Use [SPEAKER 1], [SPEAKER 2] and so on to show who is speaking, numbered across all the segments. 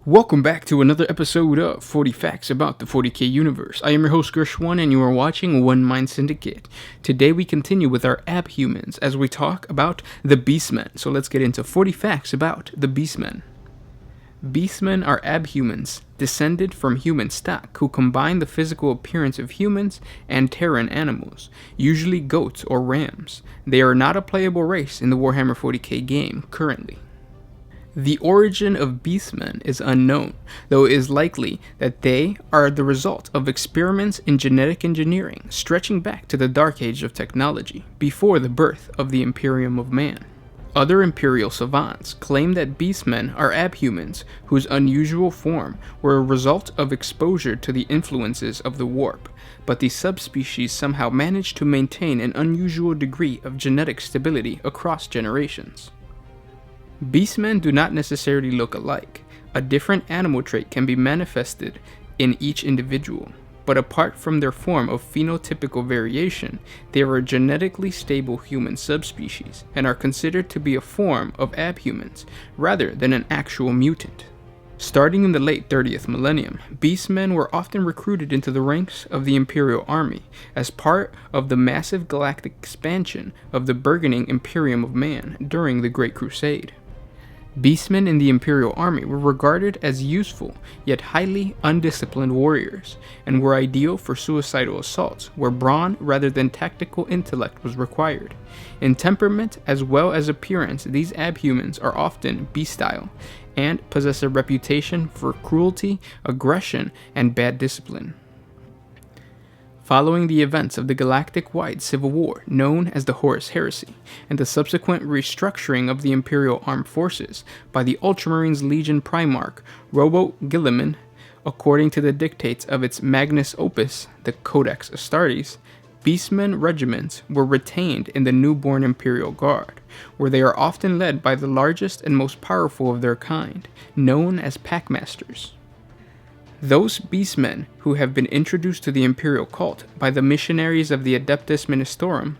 [SPEAKER 1] Welcome back to another episode of 40 Facts about the 40K universe. I am your host Gershwan and you are watching One Mind Syndicate. Today we continue with our abhumans as we talk about the Beastmen. So let's get into 40 facts about the Beastmen. Beastmen are abhumans, descended from human stock, who combine the physical appearance of humans and Terran animals, usually goats or rams. They are not a playable race in the Warhammer 40K game currently. The origin of Beastmen is unknown, though it is likely that they are the result of experiments in genetic engineering stretching back to the Dark Age of technology, before the birth of the Imperium of man. Other Imperial savants claim that Beastmen are abhumans whose unusual form were a result of exposure to the influences of the warp, but the subspecies somehow managed to maintain an unusual degree of genetic stability across generations. Beastmen do not necessarily look alike. A different animal trait can be manifested in each individual, but apart from their form of phenotypical variation, they are a genetically stable human subspecies and are considered to be a form of abhumans rather than an actual mutant. Starting in the late 30th millennium, Beastmen were often recruited into the ranks of the Imperial army as part of the massive galactic expansion of the burgeoning Imperium of man during the Great Crusade. Beastmen in the Imperial army were regarded as useful yet highly undisciplined warriors, and were ideal for suicidal assaults where brawn rather than tactical intellect was required. In temperament as well as appearance, these abhumans are often beastile, and possess a reputation for cruelty, aggression, and bad discipline. Following the events of the galactic-wide civil war known as the Horus Heresy, and the subsequent restructuring of the Imperial armed forces by the Ultramarines Legion Primarch Robo Guilliman, according to the dictates of its magnus opus, the Codex Astartes, Beastmen regiments were retained in the newborn Imperial Guard, where they are often led by the largest and most powerful of their kind, known as Packmasters. Those Beastmen who have been introduced to the Imperial cult by the missionaries of the Adeptus Ministorum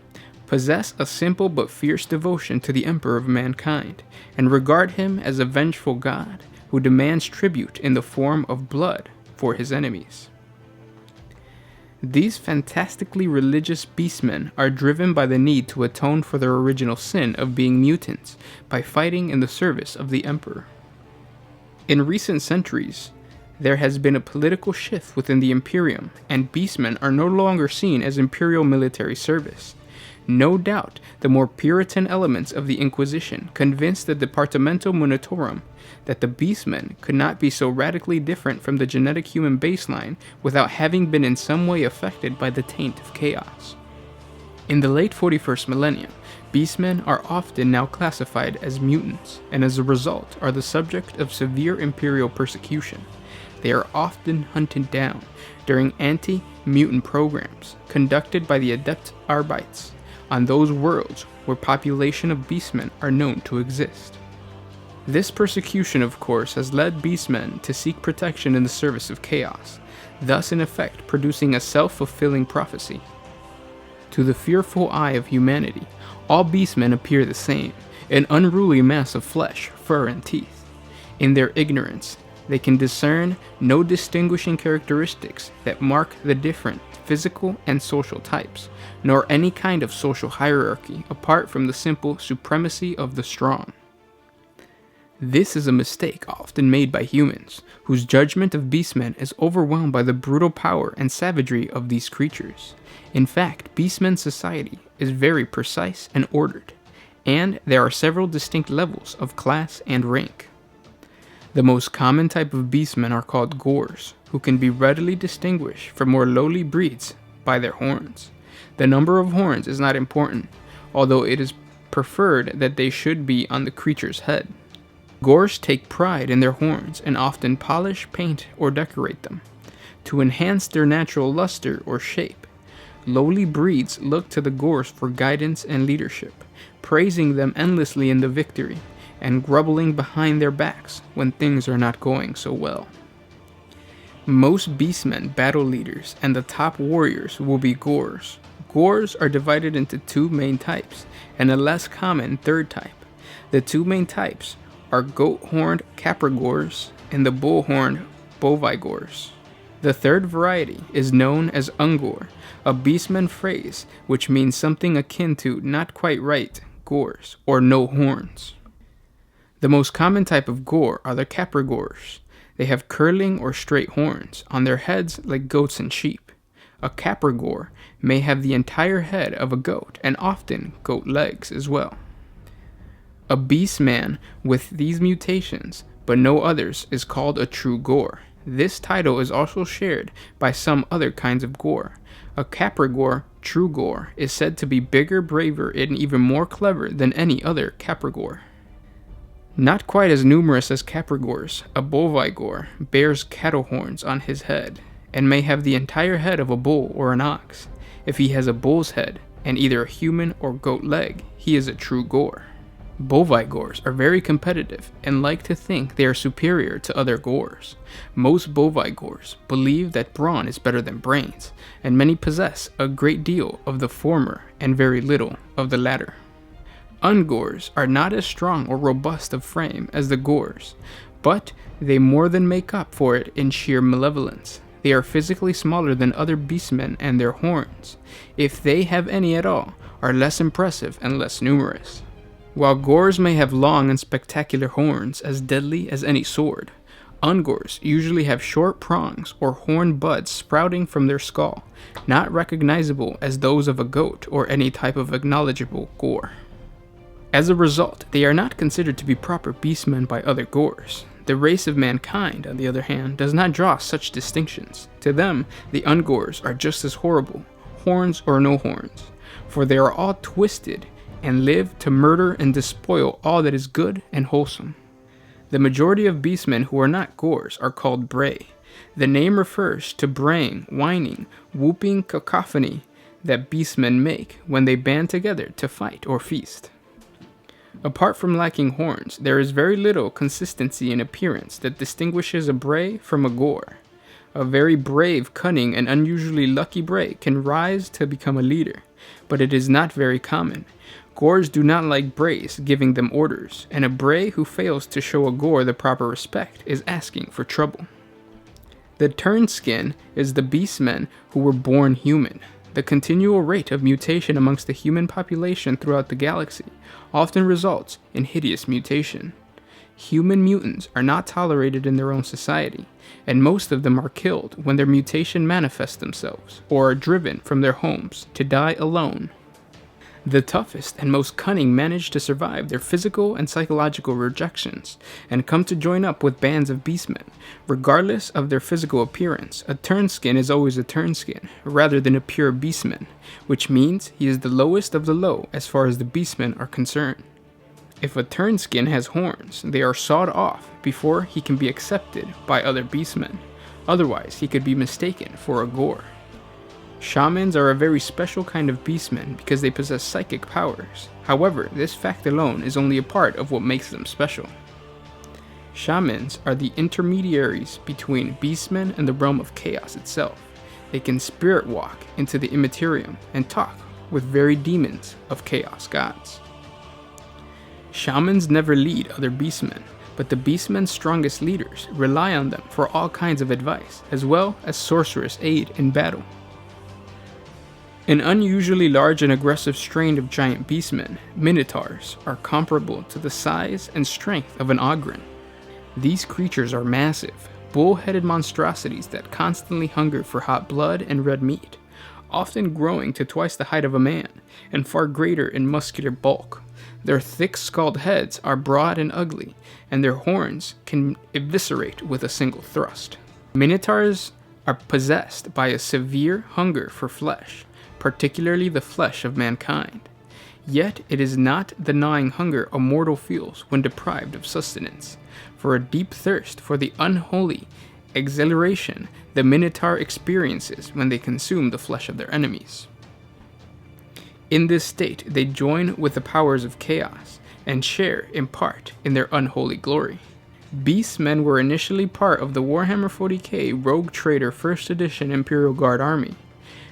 [SPEAKER 1] possess a simple but fierce devotion to the Emperor of mankind, and regard him as a vengeful god who demands tribute in the form of blood for his enemies. These fantastically religious Beastmen are driven by the need to atone for their original sin of being mutants by fighting in the service of the Emperor. In recent centuries, there has been a political shift within the Imperium, and Beastmen are no longer seen as Imperial military service. No doubt, the more Puritan elements of the Inquisition convinced the Departamental Minotaurs that the Beastmen could not be so radically different from the genetic human baseline without having been in some way affected by the taint of chaos. In the late 41st millennium, Beastmen are often now classified as mutants, and as a result are the subject of severe Imperial persecution. They are often hunted down during anti-mutant programs conducted by the Adept Arbites on those worlds where population of Beastmen are known to exist. This persecution, of course, has led Beastmen to seek protection in the service of chaos, thus in effect producing a self-fulfilling prophecy. To the fearful eye of humanity, all Beastmen appear the same, an unruly mass of flesh, fur, and teeth. In their ignorance, they can discern no distinguishing characteristics that mark the different physical and social types, nor any kind of social hierarchy apart from the simple supremacy of the strong. This is a mistake often made by humans, whose judgment of Beastmen is overwhelmed by the brutal power and savagery of these creatures. In fact, Beastmen society is very precise and ordered, and there are several distinct levels of class and rank. The most common type of Beastmen are called Gores, who can be readily distinguished from more lowly breeds by their horns. The number of horns is not important, although it is preferred that they should be on the creature's head. Gores take pride in their horns and often polish, paint, or decorate them to enhance their natural luster or shape. Lowly breeds look to the Gores for guidance and leadership, praising them endlessly in the victory, and grumbling behind their backs when things are not going so well. Most Beastmen battle leaders and the top warriors will be Gores. Gores are divided into two main types, and a less common third type. The two main types are goat-horned Capragors in the bull-horned Bovigors. The third variety is known as Ungor, a Beastmen phrase which means something akin to not quite right Gores, or no horns. The most common type of Gore are the Capragors. They have curling or straight horns on their heads like goats and sheep. A Capragor may have the entire head of a goat and often goat legs as well. A Beastman with these mutations, but no others, is called a true Gore. This title is also shared by some other kinds of Gore. A Capragor true Gore is said to be bigger, braver, and even more clever than any other Capragor. Not quite as numerous as Capragors, a Bovigor bears cattle horns on his head, and may have the entire head of a bull or an ox. If he has a bull's head, and either a human or goat leg, he is a true Gore. Bovigors are very competitive and like to think they are superior to other Gores. Most Bovigors believe that brawn is better than brains, and many possess a great deal of the former and very little of the latter. Ungors are not as strong or robust of frame as the Gores, but they more than make up for it in sheer malevolence. They are physically smaller than other beastmen, and their horns, if they have any at all, are less impressive and less numerous. While Gores may have long and spectacular horns as deadly as any sword, Ungors usually have short prongs or horn buds sprouting from their skull, not recognizable as those of a goat or any type of acknowledgeable Gore. As a result, they are not considered to be proper beastmen by other Gores. The race of mankind, on the other hand, does not draw such distinctions. To them, the Ungors are just as horrible, horns or no horns, for they are all twisted and live to murder and despoil all that is good and wholesome. The majority of beastmen who are not Gores are called Bray. The name refers to braying, whining, whooping cacophony that beastmen make when they band together to fight or feast. Apart from lacking horns, there is very little consistency in appearance that distinguishes a Bray from a Gore. A very brave, cunning, and unusually lucky Bray can rise to become a leader, but it is not very common. Gores do not like Brays giving them orders, and a Bray who fails to show a Gore the proper respect is asking for trouble. The Turnskin is the beastmen who were born human. The continual rate of mutation amongst the human population throughout the galaxy often results in hideous mutation. Human mutants are not tolerated in their own society, and most of them are killed when their mutation manifests themselves, or are driven from their homes to die alone. The toughest and most cunning manage to survive their physical and psychological rejections, and come to join up with bands of beastmen. Regardless of their physical appearance, a Turnskin is always a Turnskin, rather than a pure beastman, which means he is the lowest of the low as far as the beastmen are concerned. If a Turnskin has horns, they are sawed off before he can be accepted by other beastmen, otherwise he could be mistaken for a Gore. Shamans are a very special kind of beastmen because they possess psychic powers. However, this fact alone is only a part of what makes them special. Shamans are the intermediaries between beastmen and the realm of chaos itself. They can spirit walk into the Imperium and talk with very demons of chaos gods. Shamans never lead other beastmen, but the beastmen's strongest leaders rely on them for all kinds of advice, as well as sorcerous aid in battle. An unusually large and aggressive strain of giant beastmen, Minotaurs, are comparable to the size and strength of an Ogryn. These creatures are massive, bull-headed monstrosities that constantly hunger for hot blood and red meat, often growing to twice the height of a man, and far greater in muscular bulk. Their thick-skulled heads are broad and ugly, and their horns can eviscerate with a single thrust. Minotaurs are possessed by a severe hunger for flesh, particularly the flesh of mankind. Yet it is not the gnawing hunger a mortal feels when deprived of sustenance, for a deep thirst for the unholy exhilaration the Minotaur experiences when they consume the flesh of their enemies. In this state, they join with the powers of chaos and share in part in their unholy glory. Beastmen were initially part of the Warhammer 40K Rogue Trader 1st Edition Imperial Guard army.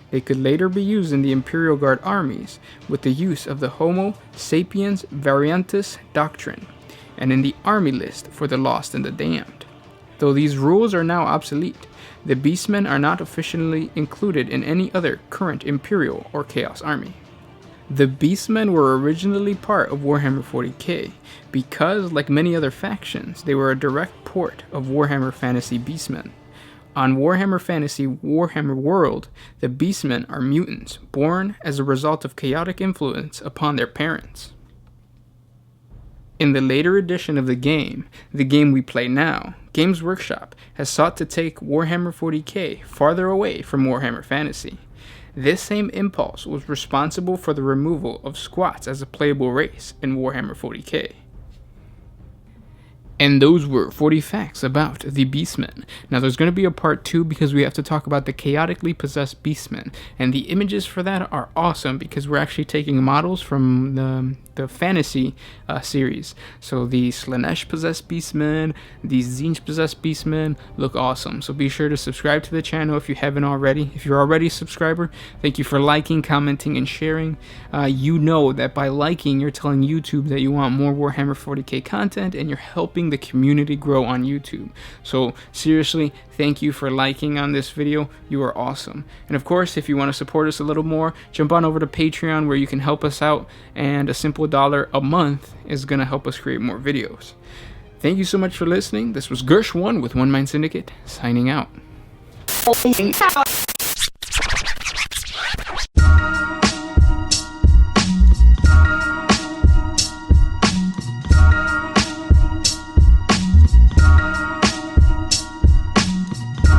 [SPEAKER 1] They could later be used in the Imperial Guard armies with the use of the Homo sapiens variantis doctrine, and in the army list for the lost and the damned. Though these rules are now obsolete, the Beastmen are not officially included in any other current Imperial or Chaos army. The Beastmen were originally part of Warhammer 40K because, like many other factions, they were a direct port of Warhammer Fantasy Beastmen. On Warhammer Fantasy Warhammer World, the Beastmen are mutants born as a result of chaotic influence upon their parents. In the later edition of the game we play now, Games Workshop has sought to take Warhammer 40K farther away from Warhammer Fantasy. This same impulse was responsible for the removal of squats as a playable race in Warhammer 40K. And those were 40 facts about the Beastmen. Now there's going to be a part 2 because we have to talk about the chaotically possessed Beastmen. And the images for that are awesome because we're actually taking models from the fantasy series. So the Slanesh possessed Beastmen, the Tzeentch possessed Beastmen look awesome. So be sure to subscribe to the channel if you haven't already. If you're already a subscriber, thank you for liking, commenting, and sharing. You know that by liking, you're telling YouTube that you want more Warhammer 40K content and you're helping the community grow on YouTube. So seriously, thank you for liking on this video. You are awesome. And of course, if you want to support us a little more, jump on over to Patreon where you can help us out, and a simple $1 a month is going to help us create more videos. Thank you so much for listening. This was Gersh1 with One Mind Syndicate, signing out.